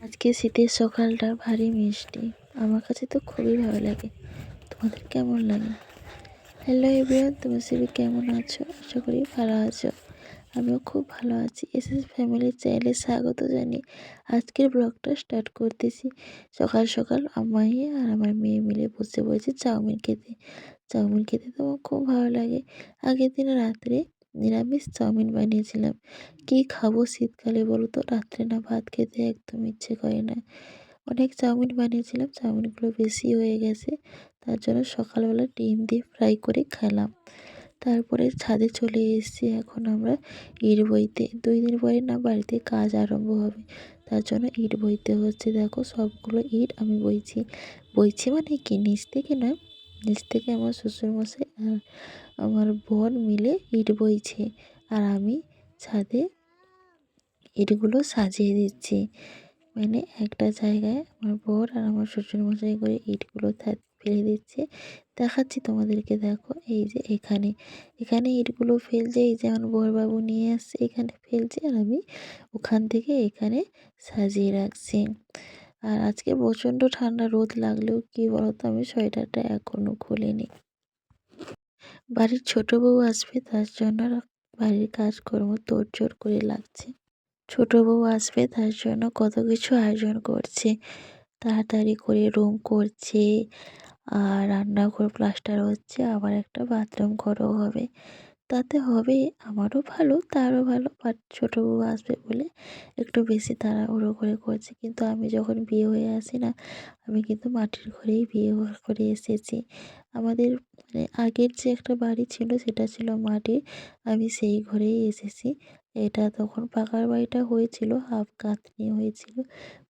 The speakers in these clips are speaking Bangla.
আজকে শীতের সকালটা ভারী মিষ্টি। আমার কাছে তো খুবই ভালো লাগে। তোমাদের কেমন লাগে? হ্যালো এভরিওয়ান, তোমরা সবাই কেমন আছো? আশা করি ভালো আছো। আমিও খুব ভালো আছি। এসএস ফ্যামিলি চ্যানেলে স্বাগত জানিয়ে আজকের ব্লগটা স্টার্ট করতেছি। সকাল সকাল আমি আর আমার মেয়ে মিলে বসে পড়েছি চাউমিন খেতে। চাউমিন খেতে তো আমার খুব ভালো লাগে। আগের দিন রাত্রে নিরামিষ চাউমিন বানিয়েছিলাম। কি খাবো শীতকালে বলো তো? রাত্রে না ভাত খেতে একদম ইচ্ছে করে না। অনেক চাউমিন বানিয়েছিলাম, চাউমিনগুলো বেশি হয়ে গেছে, তার জন্য সকালবেলা ডিম দিয়ে ফ্রাই করে খেলাম। তারপরে ছাদে চলে এসেছি। এখন আমরা ইট বইতে 2 দিন পরে না বাড়িতে কাজ আরম্ভ হবে, তার জন্য ইট বইতে হচ্ছে। দেখো সবগুলো ইট আমি বইছি। বইছি মানে কি, নিচ থেকে নয়, নিচ থেকে আমার শ্বশুরমশাই আর আমার বোন মিলে ইট বইছে, আর আমি ছাদে ইটগুলো সাজিয়ে দিচ্ছি। মানে একটা জায়গায় আমার বর আর আমার শ্বশুরমশাই করে ইটগুলো ফেলে দিচ্ছে। দেখাচ্ছি তোমাদেরকে, দেখো এই যে এখানে এখানে ইটগুলো ফেলছে। এই যে আমার বরবাবু নিয়ে আসছে, এখানে ফেলছে, আর আমি ওখান থেকে এখানে সাজিয়ে রাখছি। আর আজকে প্রচণ্ড ঠান্ডা, রোদ লাগলেও কি বলতো, আমি সোয়েটারটা এখনও খুলিনি। বাড়ির ছোট বউ আসবে, তার জন্য বাড়ির কাজকর্ম তোড়জোড় করে লাগছে। ছোট বউ আসবে তার জন্য কত কিছু আয়োজন করছে। তাড়াতাড়ি করে রুম করছে, আর রান্নাঘর প্লাস্টার হচ্ছে, আবার একটা বাথরুম ঘরও হবে। তাতে হবে আমারও ভালো, তারও ভালো। বাট ছোটো বউ আসবে বলে একটু বেশি তাড়াহুড়ো করে করছে। কিন্তু আমি যখন বিয়ে হয়ে আসি না, আমি কিন্তু মাটির ঘরেই বিয়ে করে এসেছি। আমাদের মানে আগের যে একটা বাড়ি ছিল সেটা ছিল মাটির, আমি সেই ঘরেই এসেছি। এটা তখন পাকার বাড়িটা হয়েছিল, হাফ গাঁথনি হয়েছিল,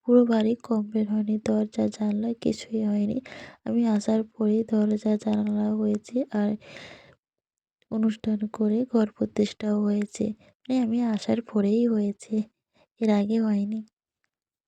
পুরো বাড়ি কমপ্লিট হয়নি, দরজা জানলা কিছুই হয়নি। আমি আসার পরেই দরজা জানালা হয়েছে, আর অনুষ্ঠান করে ঘর প্রতিষ্ঠাও হয়েছে। মানে আমি আসার পরেই হয়েছে, এর আগে হয়নি।